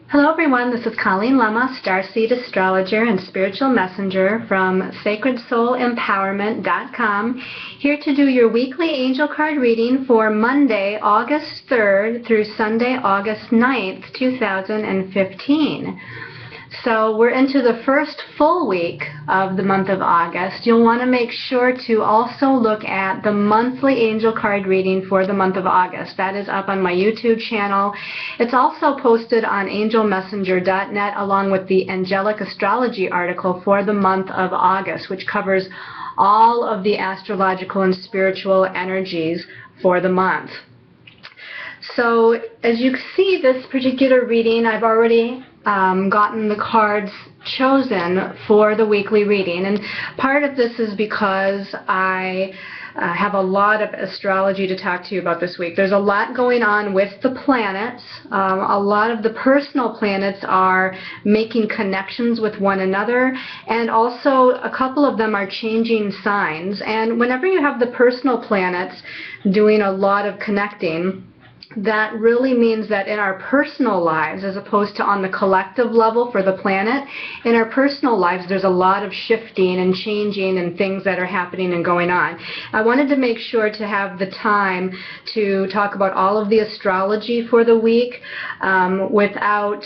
Hello everyone, this is Colleen Lema, Starseed Astrologer and Spiritual Messenger from SacredSoulEmpowerment.com, here to do your weekly angel card reading for Monday, August 3rd through Sunday, August 9th, 2015. So we're into the first full week of the month of August. You'll want to make sure to also look at the monthly angel card reading for the month of August. That is up on my YouTube channel. It's also posted on angelmessenger.net along with the Angelic Astrology article for the month of August, which covers all of the astrological and spiritual energies for the month. So as you see, this particular reading, I've already gotten the cards chosen for the weekly reading, and part of this is because I have a lot of astrology to talk to you about this week. There's a lot going on with the planets. A lot of the personal planets are making connections with one another, and also a couple of them are changing signs. And whenever you have the personal planets doing a lot of connecting, that really means that in our personal lives, as opposed to on the collective level for the planet, in our personal lives there's a lot of shifting and changing and things that are happening and going on. I wanted to make sure to have the time to talk about all of the astrology for the week without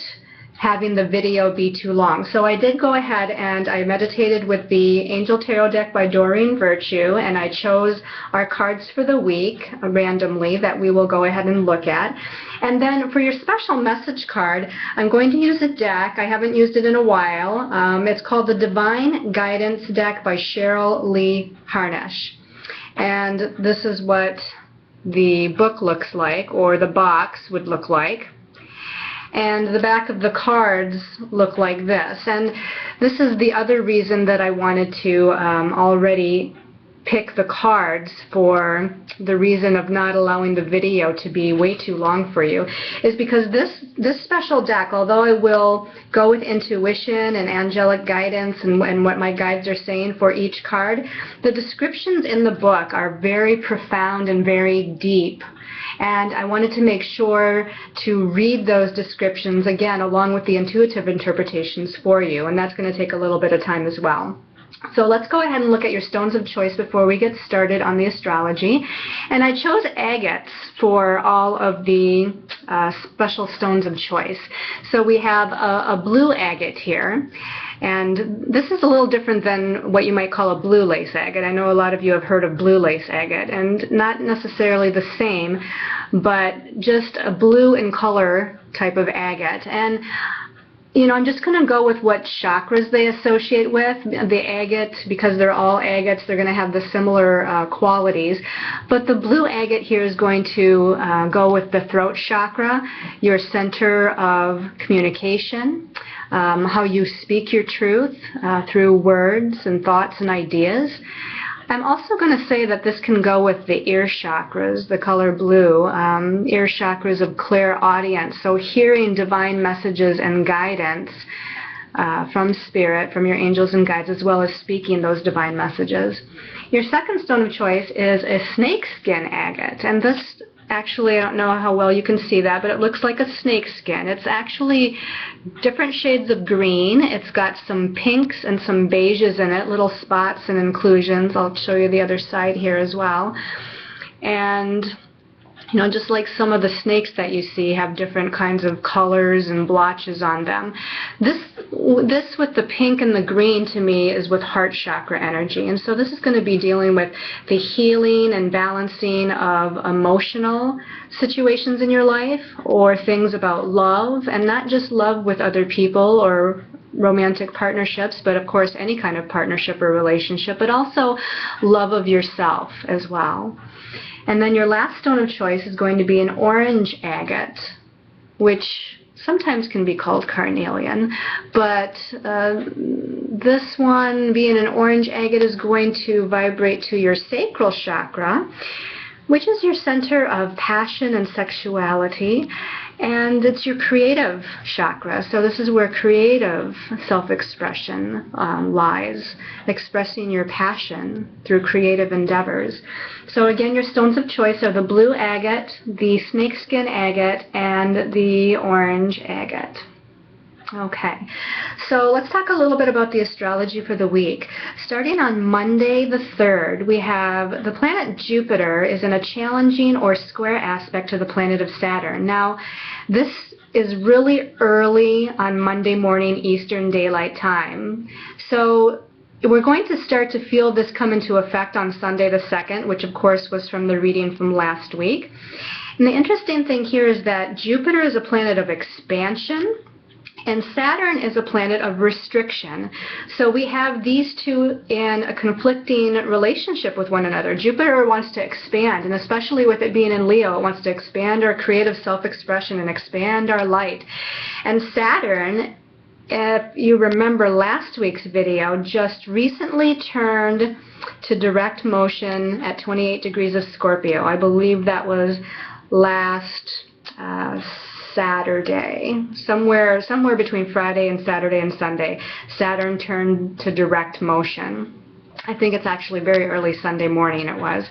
having the video be too long. So I did go ahead and I meditated with the Angel Tarot deck by Doreen Virtue, and I chose our cards for the week randomly that we will go ahead and look at. And then for your special message card, I'm going to use a deck. I haven't used it in a while. It's called the Divine Guidance deck by Cheryl Lee Harnish. And this is what the book looks like, or the box would look like. And the back of the cards look like this. And this is the other reason that I wanted to already pick the cards for the reason of not allowing the video to be way too long for you, is because this special deck, although I will go with intuition and angelic guidance and what my guides are saying for each card, the descriptions in the book are very profound and very deep. And I wanted to make sure to read those descriptions again along with the intuitive interpretations for you, and that's going to take a little bit of time as well. So let's go ahead and look at your stones of choice before we get started on the astrology. And I chose agates for all of the special stones of choice. So we have a blue agate here. And this is a little different than what you might call a blue lace agate. I know a lot of you have heard of blue lace agate, and not necessarily the same, but just a blue in color type of agate. And you know, I'm just going to go with what chakras they associate with. The agate, because they're all agates, they're going to have the similar qualities. But the blue agate here is going to go with the throat chakra, your center of communication, how you speak your truth through words and thoughts and ideas. I'm also going to say that this can go with the ear chakras, the color blue, ear chakras of clairaudience, so hearing divine messages and guidance from spirit, from your angels and guides, as well as speaking those divine messages. Your second stone of choice is a snakeskin agate, and this actually, I don't know how well you can see that, but it looks like a snakeskin. It's actually different shades of green. It's got some pinks and some beiges in it, little spots and inclusions. I'll show you the other side here as well. And you know, just like some of the snakes that you see have different kinds of colors and blotches on them. This with the pink and the green to me is with heart chakra energy. And so this is going to be dealing with the healing and balancing of emotional situations in your life, or things about love, and not just love with other people or romantic partnerships, but of course any kind of partnership or relationship, but also love of yourself as well. And then your last stone of choice is going to be an orange agate, which sometimes can be called carnelian, but this one, being an orange agate, is going to vibrate to your sacral chakra, which is your center of passion and sexuality, and it's your creative chakra. So this is where creative self-expression lies, expressing your passion through creative endeavors. So again, your stones of choice are the blue agate, the snakeskin agate, and the orange agate. Okay, so let's talk a little bit about the astrology for the week. Starting on Monday the 3rd, we have the planet Jupiter is in a challenging or square aspect to the planet of Saturn. Now, this is really early on Monday morning Eastern Daylight Time. So we're going to start to feel this come into effect on Sunday the 2nd, which of course was from the reading from last week. And the interesting thing here is that Jupiter is a planet of expansion, and Saturn is a planet of restriction. So we have these two in a conflicting relationship with one another. Jupiter wants to expand, and especially with it being in Leo, it wants to expand our creative self-expression and expand our light. And Saturn, if you remember last week's video, just recently turned to direct motion at 28 degrees of Scorpio. I believe that was last Saturday, somewhere between Friday and Saturday and Sunday, Saturn turned to direct motion. I think it's actually very early Sunday morning it was,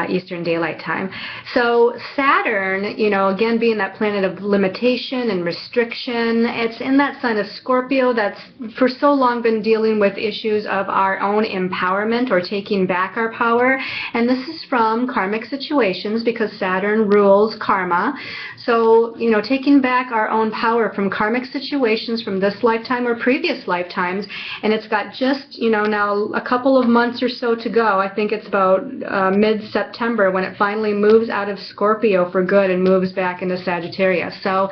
Eastern Daylight Time. So Saturn, you know, again being that planet of limitation and restriction, it's in that sign of Scorpio that's for so long been dealing with issues of our own empowerment or taking back our power. And this is from karmic situations because Saturn rules karma. So, you know, taking back our own power from karmic situations from this lifetime or previous lifetimes. And it's got just, you know, now a couple of months or so to go. I think it's about mid-September when it finally moves out of Scorpio for good and moves back into Sagittarius. So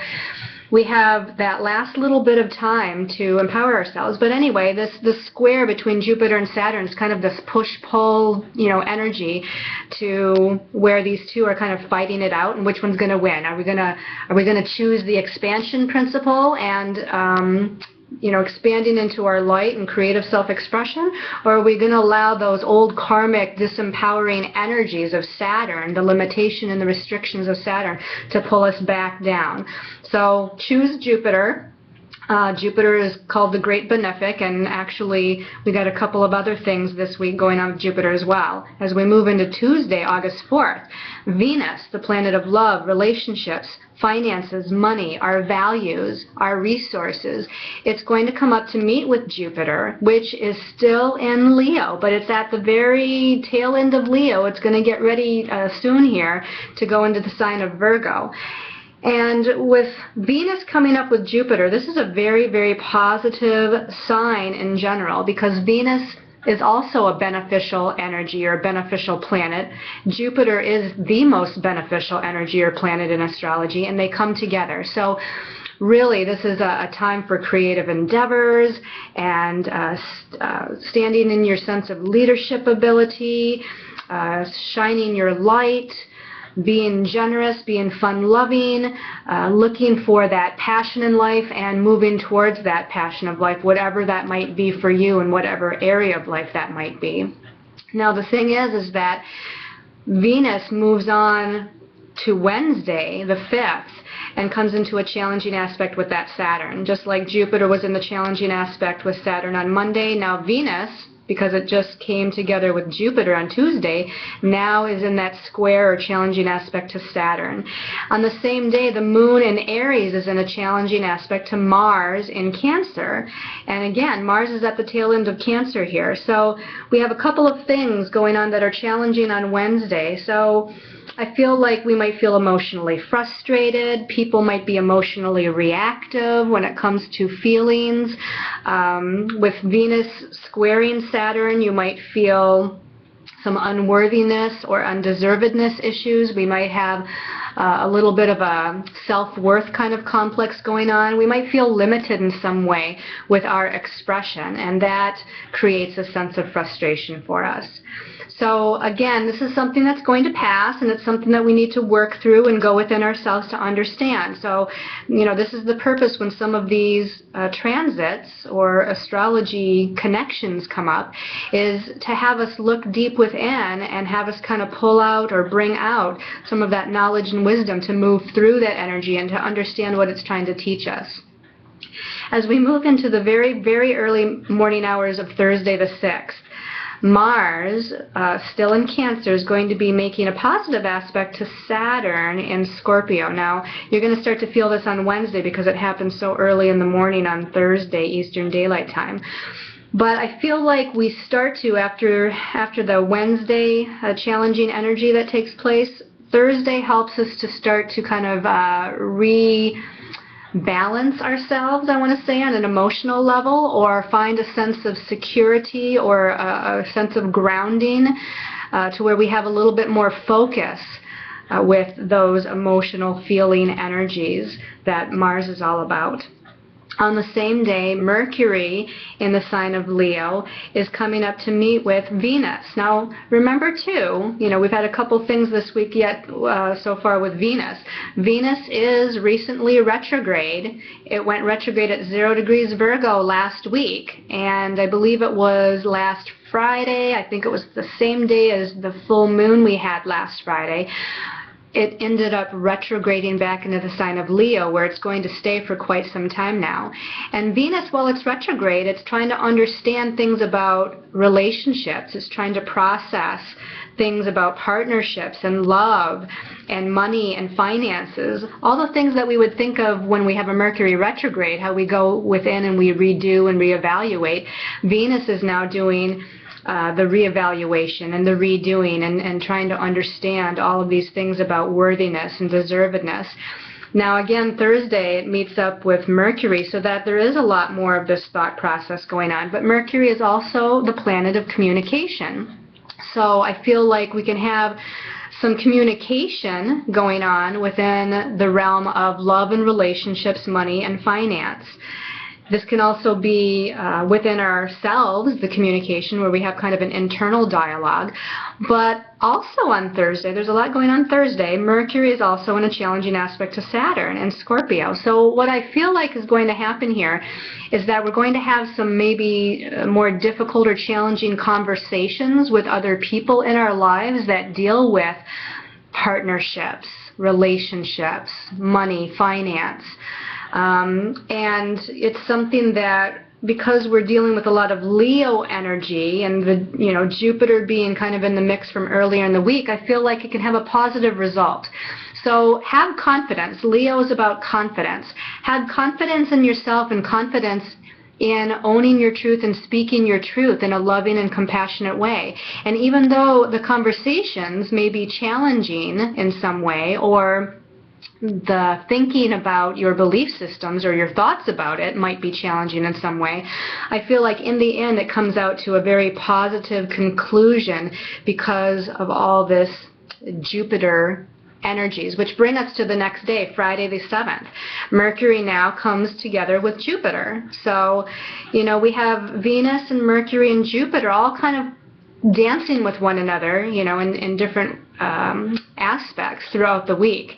we have that last little bit of time to empower ourselves. But anyway, this square between Jupiter and Saturn is kind of this push-pull, you know, energy to where these two are kind of fighting it out, and which one's going to win? Are we gonna choose the expansion principle and you know, expanding into our light and creative self-expression, or are we going to allow those old karmic disempowering energies of Saturn, the limitation and the restrictions of Saturn, to pull us back down? So choose Jupiter. Jupiter is called the Great Benefic, and actually we got a couple of other things this week going on with Jupiter as well. As we move into Tuesday, August 4th, Venus, the planet of love, relationships, finances, money, our values, our resources, it's going to come up to meet with Jupiter, which is still in Leo, but it's at the very tail end of Leo. It's going to get ready soon here to go into the sign of Virgo. And with Venus coming up with Jupiter, this is a very, very positive sign in general, because Venus is also a beneficial energy or beneficial planet. Jupiter is the most beneficial energy or planet in astrology, and they come together. So really, this is a time for creative endeavors and standing in your sense of leadership ability, shining your light, being generous, being fun-loving, looking for that passion in life and moving towards that passion of life, whatever that might be for you in whatever area of life that might be. Now the thing is that Venus moves on to Wednesday, the 5th, and comes into a challenging aspect with that Saturn. Just like Jupiter was in the challenging aspect with Saturn on Monday, now Venus, because it just came together with Jupiter on Tuesday, now is in that square or challenging aspect to Saturn. On the same day, the moon in Aries is in a challenging aspect to Mars in Cancer. And again, Mars is at the tail end of Cancer here. So we have a couple of things going on that are challenging on Wednesday. So I feel like we might feel emotionally frustrated. People might be emotionally reactive when it comes to feelings. With Venus squaring Saturn, you might feel some unworthiness or undeservedness issues. We might have a little bit of a self-worth kind of complex going on. We might feel limited in some way with our expression, and that creates a sense of frustration for us. So again, this is something that's going to pass, and it's something that we need to work through and go within ourselves to understand. So, you know, this is the purpose when some of these transits or astrology connections come up, is to have us look deep within and have us kind of pull out or bring out some of that knowledge and wisdom to move through that energy and to understand what it's trying to teach us. As we move into the very, very early morning hours of Thursday the 6th, Mars, still in Cancer, is going to be making a positive aspect to Saturn in Scorpio. Now, you're going to start to feel this on Wednesday because it happens so early in the morning on Thursday, Eastern Daylight Time. But I feel like we start to, after the Wednesday challenging energy that takes place, Thursday helps us to start to kind of balance ourselves, I want to say, on an emotional level, or find a sense of security or a sense of grounding to where we have a little bit more focus with those emotional feeling energies that Mars is all about. On the same day, Mercury in the sign of Leo is coming up to meet with Venus. Now, remember too, we've had a couple things this week yet so far with Venus. Venus is recently retrograde. It went retrograde at 0 degrees Virgo last week, and I believe it was last Friday. I think it was the same day as the full moon we had last Friday. It ended up retrograding back into the sign of Leo, where it's going to stay for quite some time now. And Venus, while it's retrograde, it's trying to understand things about relationships. It's trying to process things about partnerships and love and money and finances, all the things that we would think of when we have a Mercury retrograde, how we go within and we redo and reevaluate. Venus is now doing the reevaluation and the redoing and trying to understand all of these things about worthiness and deservedness. Now again, Thursday it meets up with Mercury, so that there is a lot more of this thought process going on. But Mercury is also the planet of communication. So I feel like we can have some communication going on within the realm of love and relationships, money and finance. This can also be within ourselves, the communication, where we have kind of an internal dialogue. But also on Thursday, there's a lot going on Thursday. Mercury is also in a challenging aspect to Saturn and Scorpio. So what I feel like is going to happen here is that we're going to have some maybe more difficult or challenging conversations with other people in our lives that deal with partnerships, relationships, money, finance. And it's something that, because we're dealing with a lot of Leo energy and the Jupiter being kind of in the mix from earlier in the week, I feel like it can have a positive result. So have confidence. Leo is about confidence. Have confidence in yourself and confidence in owning your truth and speaking your truth in a loving and compassionate way. And even though the conversations may be challenging in some way, or the thinking about your belief systems or your thoughts about it might be challenging in some way, I feel like in the end it comes out to a very positive conclusion because of all this Jupiter energies, which bring us to the next day, Friday the 7th. Mercury now comes together with Jupiter. So, we have Venus and Mercury and Jupiter all kind of dancing with one another, in different aspects throughout the week.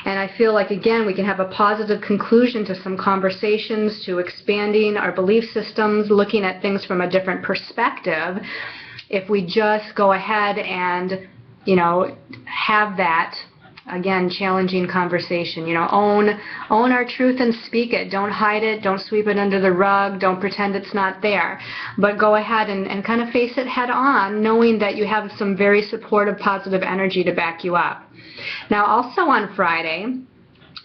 And I feel like, again, we can have a positive conclusion to some conversations, to expanding our belief systems, looking at things from a different perspective, if we just go ahead and, have that, again, challenging conversation. Own our truth and speak it. Don't hide it. Don't sweep it under the rug. Don't pretend it's not there. But go ahead and kind of face it head on, knowing that you have some very supportive, positive energy to back you up. Now, also on Friday,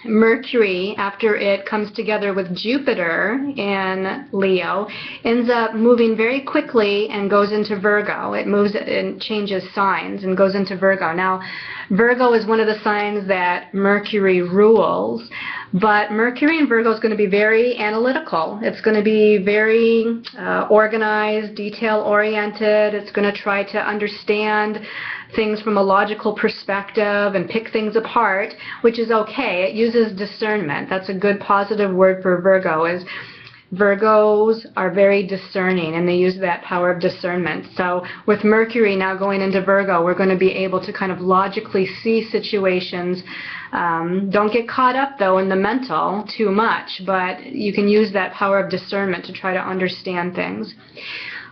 Mercury, after it comes together with Jupiter in Leo, ends up moving very quickly and goes into Virgo. It moves and changes signs and goes into Virgo. Now, Virgo is one of the signs that Mercury rules, but Mercury in Virgo is going to be very analytical. It's going to be very organized, detail-oriented. It's going to try to understand things from a logical perspective and pick things apart, which is okay. It uses discernment. That's a good positive word for Virgo, is Virgos are very discerning, and they use that power of discernment. So with Mercury now going into Virgo, we're going to be able to kind of logically see situations. Don't get caught up, though, in the mental too much, but you can use that power of discernment to try to understand things.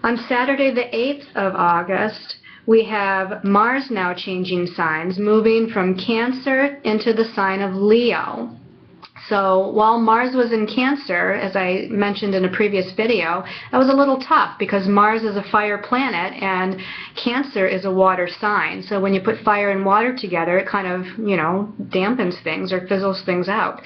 On Saturday, the 8th of August, we have Mars now changing signs, moving from Cancer into the sign of Leo. So while Mars was in Cancer, as I mentioned in a previous video, that was a little tough because Mars is a fire planet and Cancer is a water sign. So when you put fire and water together, it kind of, dampens things or fizzles things out.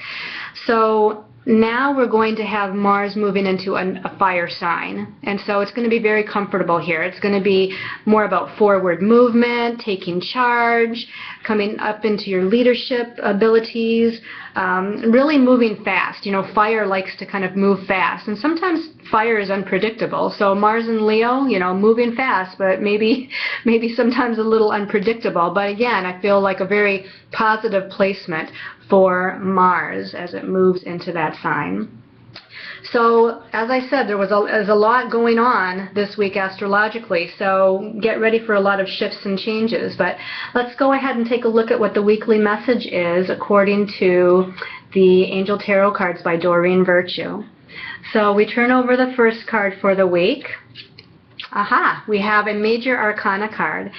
So now we're going to have Mars moving into a fire sign, and so it's going to be very comfortable here. It's going to be more about forward movement, taking charge, coming up into your leadership abilities, really moving fast. Fire likes to kind of move fast, and sometimes fire is unpredictable. So Mars and Leo, moving fast, but maybe sometimes a little unpredictable. But again, I feel like a very positive placement for Mars as it moves into that sign. So, as I said, there's a lot going on this week astrologically, so get ready for a lot of shifts and changes. But let's go ahead and take a look at what the weekly message is according to the Angel Tarot cards by Doreen Virtue. So we turn over the first card for the week. Aha, we have a Major Arcana card,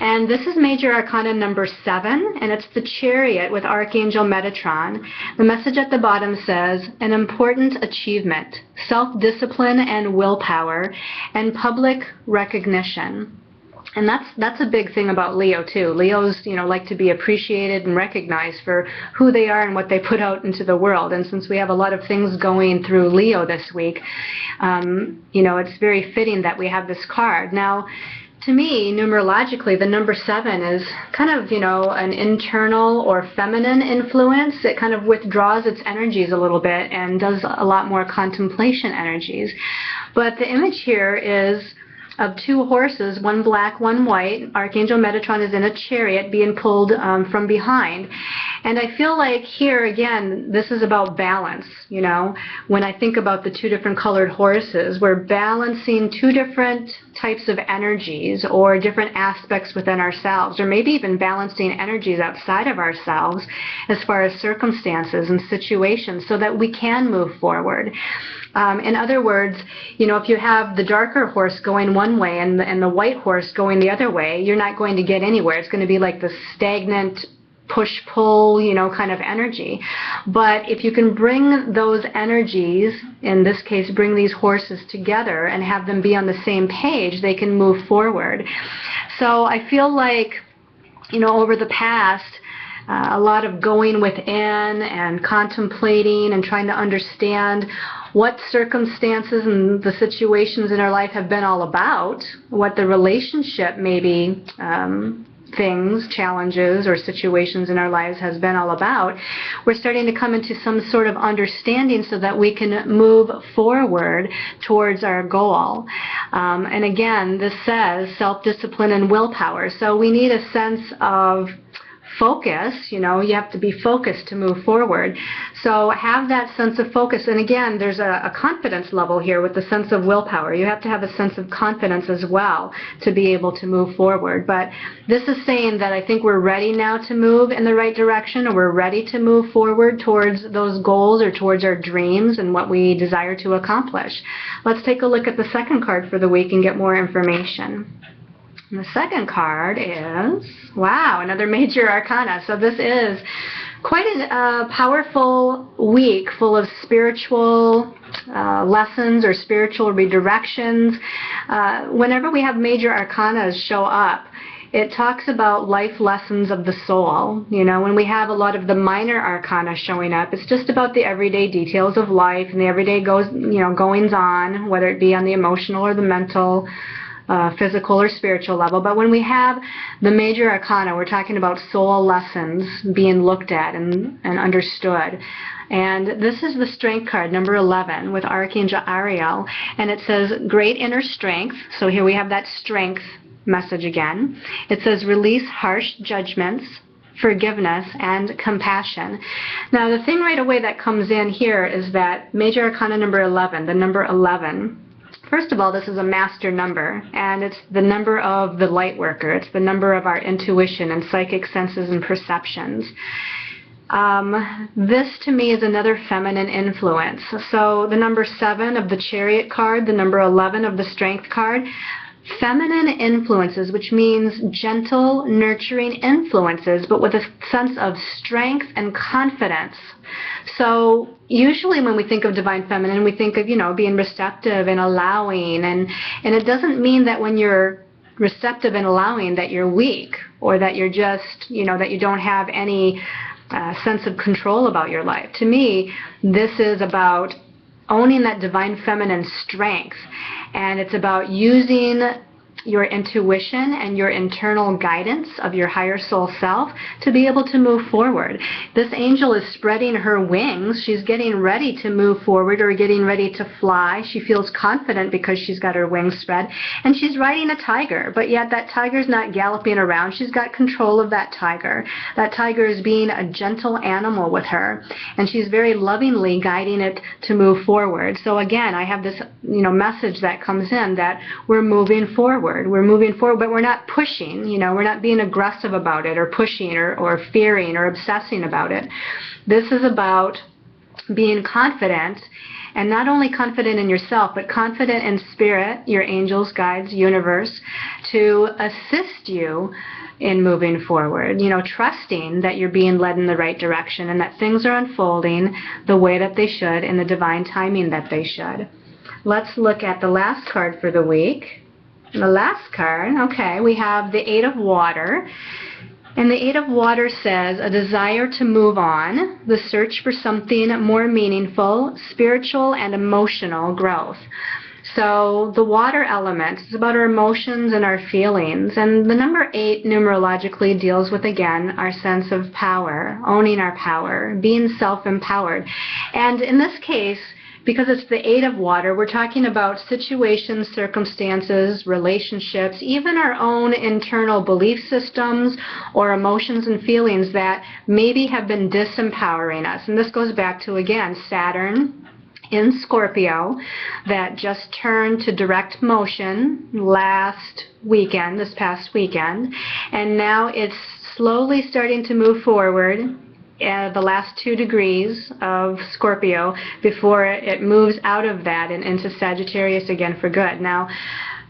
and this is Major Arcana number 7, and it's the Chariot with Archangel Metatron. The message at the bottom says, an important achievement, self-discipline and willpower, and public recognition. And that's a big thing about Leo too. Leos, like to be appreciated and recognized for who they are and what they put out into the world. And since we have a lot of things going through Leo this week, it's very fitting that we have this card. Now, to me, numerologically, the number 7 is kind of, an internal or feminine influence. It kind of withdraws its energies a little bit and does a lot more contemplation energies. But the image here is of 2 horses, one black, one white. Archangel Metatron is in a chariot being pulled from behind. And I feel like here, again, this is about balance, When I think about the 2 different colored horses, we're balancing 2 different types of energies or different aspects within ourselves, or maybe even balancing energies outside of ourselves as far as circumstances and situations so that we can move forward. In other words, if you have the darker horse going one way and the white horse going the other way, you're not going to get anywhere. It's going to be like the stagnant push-pull, kind of energy. But if you can bring those energies, in this case, bring these horses together and have them be on the same page, they can move forward. So I feel like, over the past, a lot of going within and contemplating and trying to understand what circumstances and the situations in our life have been all about, what the relationship maybe things, challenges, or situations in our lives has been all about. We're starting to come into some sort of understanding so that we can move forward towards our goal. And again, this says self-discipline and willpower. So we need a sense of focus, you have to be focused to move forward. So have that sense of focus. And again, there's a confidence level here with the sense of willpower. You have to have a sense of confidence as well to be able to move forward. But this is saying that I think we're ready now to move in the right direction, or we're ready to move forward towards those goals or towards our dreams and what we desire to accomplish. Let's take a look at the second card for the week and get more information. And the second card is, wow, another Major Arcana. So this is quite a powerful week full of spiritual lessons or spiritual redirections. Whenever we have Major Arcanas show up, it talks about life lessons of the soul. When we have a lot of the minor arcana showing up, it's just about the everyday details of life and the everyday goings on, whether it be on the emotional or the mental, physical or spiritual level. But when we have the Major Arcana, we're talking about soul lessons being looked at and understood. And this is the Strength card, number 11, with Archangel Ariel. And it says, great inner strength. So here we have that strength message again. It says, release harsh judgments, forgiveness, and compassion. Now, the thing right away that comes in here is that Major Arcana number 11, the number 11, first of all, this is a master number, and it's the number of the light worker. It's the number of our intuition and psychic senses and perceptions. This, to me, is another feminine influence. So the number 7 of the Chariot card, the number 11 of the Strength card, feminine influences, which means gentle, nurturing influences, but with a sense of strength and confidence. So usually when we think of divine feminine, we think of, being receptive and allowing, and it doesn't mean that when you're receptive and allowing that you're weak, or that you're just, that you don't have any sense of control about your life. To me, this is about owning that divine feminine strength, and it's about using your intuition and your internal guidance of your higher soul self to be able to move forward. This angel is spreading her wings. She's getting ready to move forward, or getting ready to fly. She feels confident because she's got her wings spread, and she's riding a tiger, but yet that tiger's not galloping around. She's got control of that tiger. That tiger is being a gentle animal with her, and she's very lovingly guiding it to move forward. So again, I have this message that comes in that we're moving forward. We're moving forward, but we're not pushing, we're not being aggressive about it, or pushing, or fearing, or obsessing about it. This is about being confident, and not only confident in yourself, but confident in spirit, your angels, guides, universe, to assist you in moving forward, trusting that you're being led in the right direction, and that things are unfolding the way that they should, in the divine timing that they should. Let's look at the last card for the week. The last card, okay, we have the Eight of Water. And the Eight of Water says a desire to move on, the search for something more meaningful, spiritual and emotional growth. So the water element is about our emotions and our feelings. And the number 8 numerologically deals with, again, our sense of power, owning our power, being self-empowered. And in this case, because it's the Eight of Water, we're talking about situations, circumstances, relationships, even our own internal belief systems or emotions and feelings that maybe have been disempowering us. And this goes back to, again, Saturn in Scorpio that just turned to direct motion this past weekend, and now it's slowly starting to move forward the last 2 degrees of Scorpio before it moves out of that and into Sagittarius again for good. Now,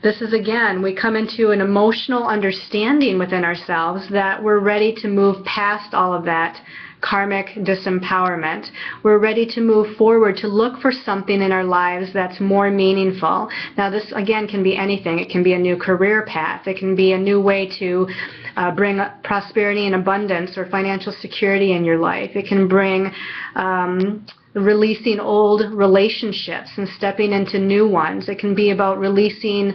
this is, again, we come into an emotional understanding within ourselves that we're ready to move past all of that karmic disempowerment. We're ready to move forward, to look for something in our lives that's more meaningful. Now, this, again, can be anything. It can be a new career path. It can be a new way to bring prosperity and abundance or financial security in your life. It can bring releasing old relationships and stepping into new ones. It can be about releasing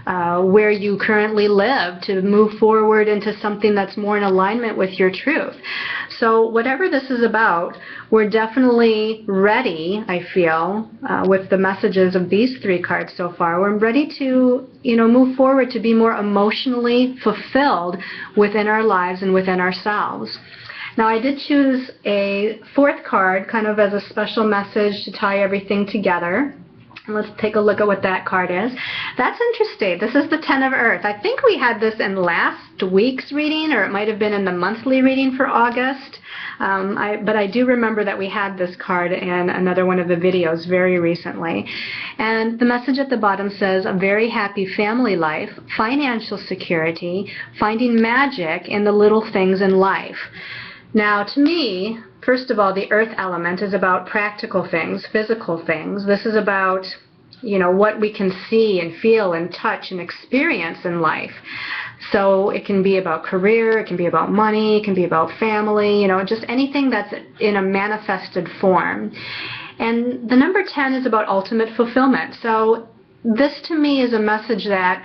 where you currently live to move forward into something that's more in alignment with your truth. So whatever this is about, we're definitely ready, I feel, with the messages of these 3 cards so far. We're ready to, move forward to be more emotionally fulfilled within our lives and within ourselves. Now, I did choose a 4th card kind of as a special message to tie everything together. And let's take a look at what that card is. That's interesting. This is the Ten of Earth. I think we had this in last week's reading, or it might have been in the monthly reading for August. But I do remember that we had this card in another one of the videos very recently. And the message at the bottom says, a very happy family life, financial security, finding magic in the little things in life. Now, to me, first of all, the earth element is about practical things, physical things. This is about, what we can see and feel and touch and experience in life. So it can be about career, it can be about money, it can be about family, just anything that's in a manifested form. And the number 10 is about ultimate fulfillment. So this, to me, is a message that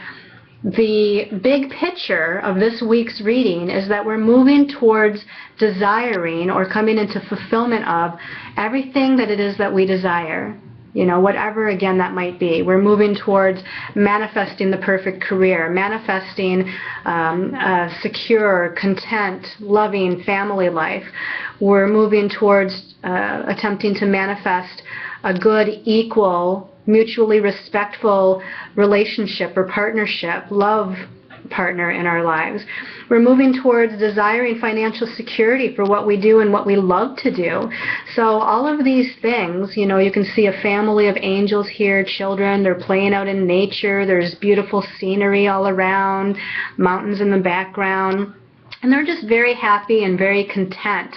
the big picture of this week's reading is that we're moving towards desiring or coming into fulfillment of everything that it is that we desire. Whatever, again, that might be. We're moving towards manifesting the perfect career, manifesting a secure, content, loving family life. We're moving towards attempting to manifest a good, equal, mutually respectful relationship or partnership, love partner in our lives. We're moving towards desiring financial security for what we do and what we love to do. So all of these things, you know, you can see a family of angels here, children, they're playing out in nature, there's beautiful scenery all around, mountains in the background, and they're just very happy and very content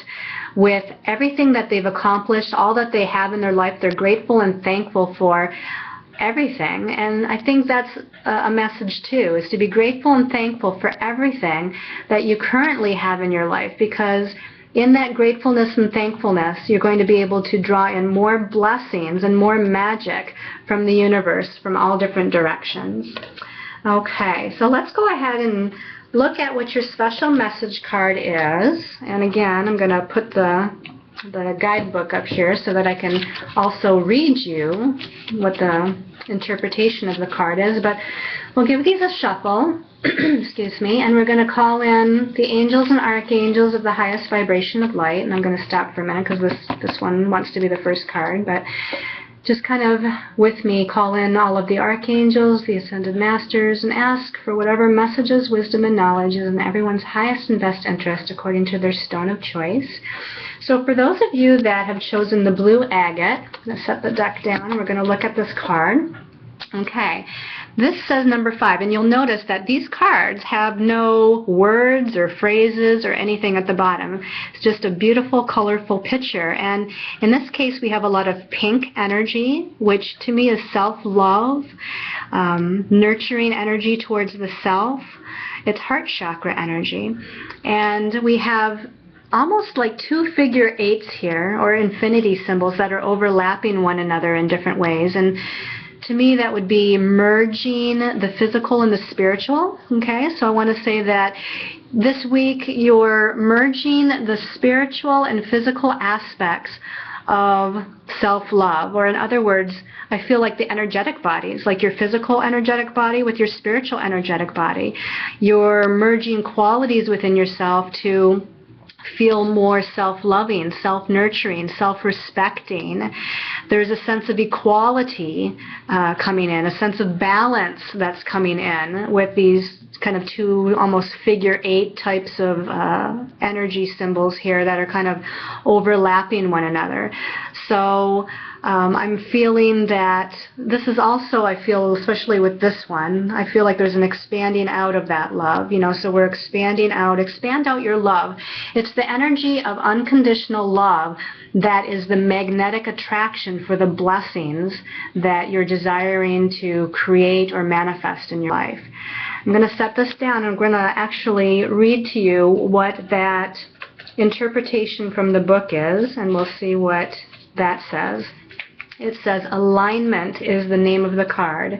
with everything that they've accomplished, all that they have in their life. They're grateful and thankful for everything. And I think that's a message too, is to be grateful and thankful for everything that you currently have in your life, because in that gratefulness and thankfulness, you're going to be able to draw in more blessings and more magic from the universe from all different directions. Okay, so let's go ahead and look at what your special message card is. And again, I'm going to put the guidebook up here so that I can also read you what the interpretation of the card is. But we'll give these a shuffle, excuse me, and we're going to call in the angels and archangels of the highest vibration of light. And I'm going to stop for a minute because this one wants to be the first card. But just kind of with me, call in all of the archangels, the ascended masters, and ask for whatever messages, wisdom, and knowledge is in everyone's highest and best interest according to their stone of choice. So for those of you that have chosen the blue agate, I'm going to set the deck down and we're going to look at this card. Okay, this says number 5, and you'll notice that these cards have no words or phrases or anything at the bottom. It's just a beautiful, colorful picture. And in this case, we have a lot of pink energy, which to me is self-love, nurturing energy towards the self. It's heart chakra energy. And we have almost like 2 figure 8s here, or infinity symbols that are overlapping one another in different ways. And to me, that would be merging the physical and the spiritual. Okay, so I want to say that this week you're merging the spiritual and physical aspects of self-love, or in other words, I feel like the energetic bodies, like your physical energetic body with your spiritual energetic body. You're merging qualities within yourself to feel more self-loving, self-nurturing, self-respecting. There's a sense of equality coming in, a sense of balance that's coming in with these kind of 2 almost figure 8 types of energy symbols here that are kind of overlapping one another. So I'm feeling that this is also, I feel, especially with this one, I feel like there's an expanding out of that love, you know, so we're expanding out, expand out your love. It's the energy of unconditional love that is the magnetic attraction for the blessings that you're desiring to create or manifest in your life. I'm going to set this down and I'm going to actually read to you what that interpretation from the book is, and we'll see what that says. It says, alignment is the name of the card.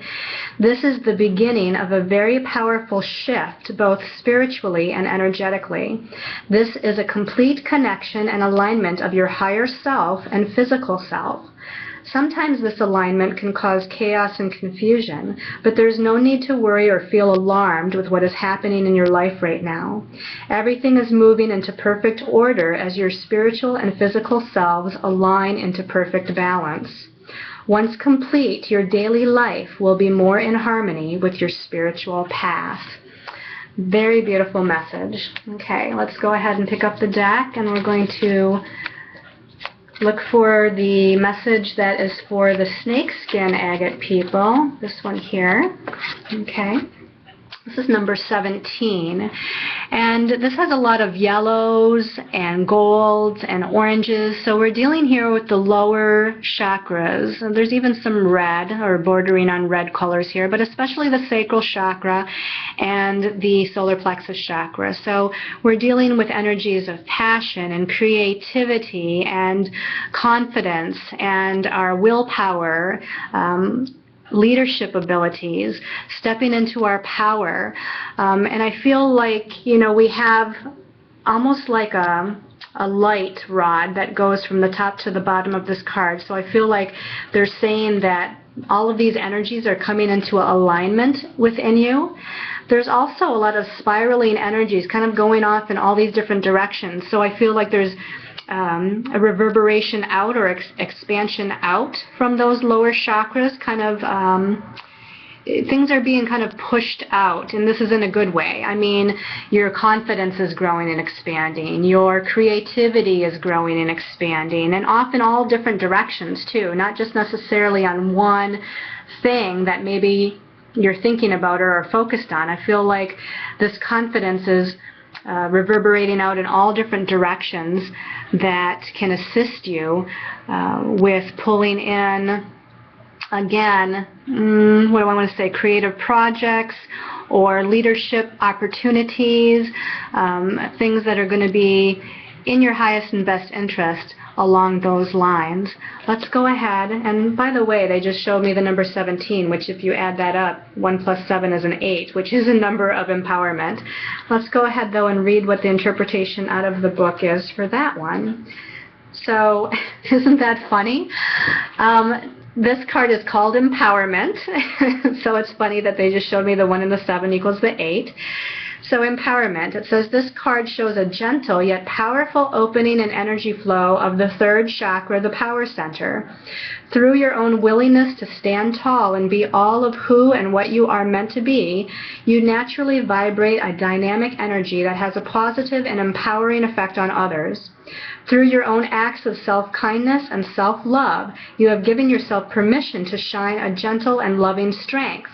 This is the beginning of a very powerful shift, both spiritually and energetically. This is a complete connection and alignment of your higher self and physical self. Sometimes this alignment can cause chaos and confusion, but there's no need to worry or feel alarmed with what is happening in your life right now. Everything is moving into perfect order as your spiritual and physical selves align into perfect balance. Once complete, your daily life will be more in harmony with your spiritual path. Very beautiful message. Okay, let's go ahead and pick up the deck, and we're going to look for the message that is for the snakeskin agate people. This one here. Okay. This is number 17. And this has a lot of yellows and golds and oranges. So we're dealing here with the lower chakras. And there's even some red or bordering on red colors here, but especially the sacral chakra and the solar plexus chakra. So we're dealing with energies of passion and creativity and confidence and our willpower, leadership abilities, stepping into our power. And I feel like, you know, we have almost like a light rod that goes from the top to the bottom of this card. So I feel like they're saying that all of these energies are coming into alignment within you. There's also a lot of spiraling energies kind of going off in all these different directions. So I feel like there's a reverberation out or expansion out from those lower chakras, kind of things are being kind of pushed out, and this is in a good way. I mean, your confidence is growing and expanding, your creativity is growing and expanding, and often all different directions too, not just necessarily on one thing that maybe you're thinking about or are focused on. I feel like this confidence is reverberating out in all different directions that can assist you with pulling in, again, what do I want to say, creative projects or leadership opportunities, things that are going to be in your highest and best interest along those lines. Let's go ahead, and by the way, they just showed me the number 17, which if you add that up, 1 plus 7 is an 8, which is a number of empowerment. Let's go ahead though and read what the interpretation out of the book is for that one. So, isn't that funny? This card is called Empowerment, so it's funny that they just showed me the 1 and the 7 equals the 8. So Empowerment, it says this card shows a gentle yet powerful opening and energy flow of the third chakra, the power center. Through your own willingness to stand tall and be all of who and what you are meant to be, you naturally vibrate a dynamic energy that has a positive and empowering effect on others. Through your own acts of self-kindness and self-love, you have given yourself permission to shine a gentle and loving strength.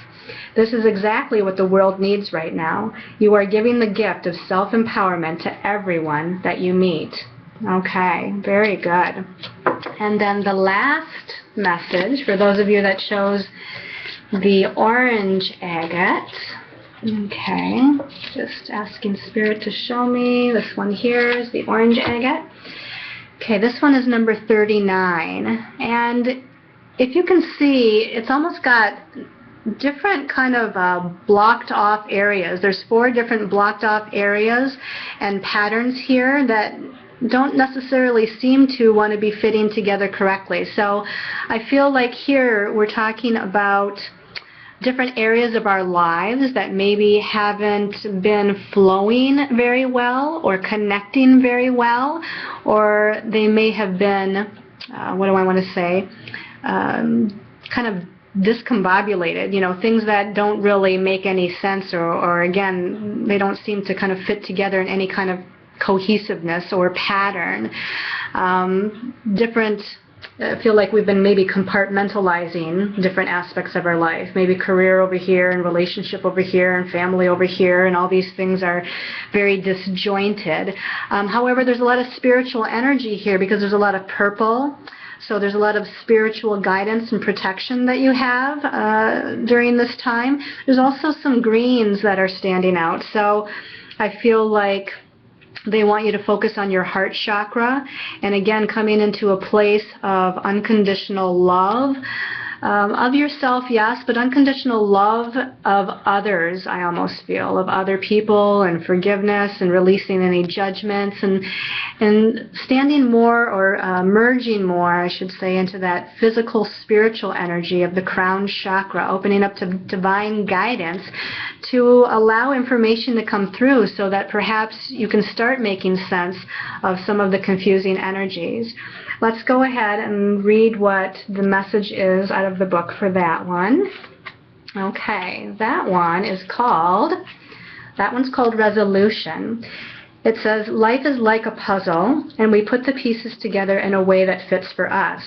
This is exactly what the world needs right now. You are giving the gift of self-empowerment to everyone that you meet. Okay, very good. And then the last message, for those of you that chose the orange agate. Okay, just asking Spirit to show me. This one here is the orange agate. Okay, this one is number 39. And if you can see, it's almost got different kind of blocked off areas. There's 4 different blocked off areas and patterns here that don't necessarily seem to want to be fitting together correctly. So I feel like here we're talking about different areas of our lives that maybe haven't been flowing very well or connecting very well, or they may have been, what do I want to say, kind of discombobulated, you know, things that don't really make any sense, or again, they don't seem to kind of fit together in any kind of cohesiveness or pattern. I feel like we've been maybe compartmentalizing different aspects of our life, maybe career over here and relationship over here and family over here, and all these things are very disjointed. However, there's a lot of spiritual energy here because there's a lot of purple. So there's a lot of spiritual guidance and protection that you have during this time. There's also some greens that are standing out. So I feel like they want you to focus on your heart chakra, and again, coming into a place of unconditional love of yourself, yes, but unconditional love of others, I almost feel, of other people, and forgiveness and releasing any judgments, and standing more, or merging more, I should say, into that physical spiritual energy of the crown chakra, opening up to divine guidance to allow information to come through so that perhaps you can start making sense of some of the confusing energies. Let's go ahead and read what the message is out of the book for that one. Okay, that one's called Resolution. It says, life is like a puzzle, and we put the pieces together in a way that fits for us.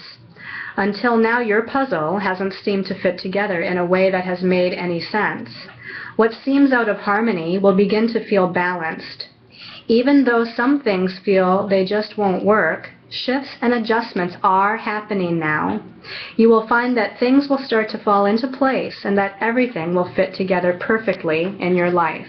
Until now, your puzzle hasn't seemed to fit together in a way that has made any sense. What seems out of harmony will begin to feel balanced. Even though some things feel they just won't work, shifts and adjustments are happening now. You will find that things will start to fall into place and that everything will fit together perfectly in your life.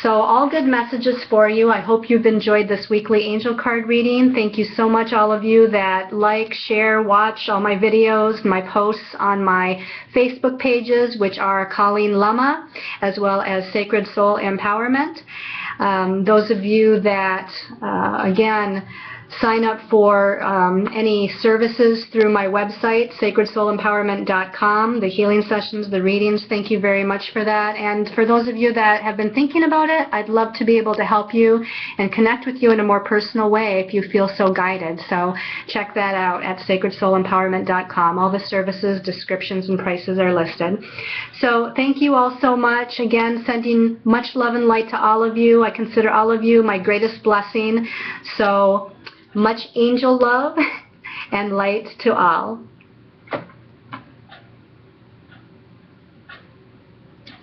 So all good messages for you. I hope you've enjoyed this weekly angel card reading. Thank you so much, all of you that like, share, watch all my videos, my posts on my Facebook pages, which are Colleen Lama, as well as Sacred Soul Empowerment. Those of you that, again, sign up for any services through my website, sacredsoulempowerment.com, the healing sessions, the readings. Thank you very much for that. And for those of you that have been thinking about it, I'd love to be able to help you and connect with you in a more personal way if you feel so guided. So check that out at sacredsoulempowerment.com. All the services, descriptions, and prices are listed. So thank you all so much. Again, sending much love and light to all of you. I consider all of you my greatest blessing. So much angel love and light to all.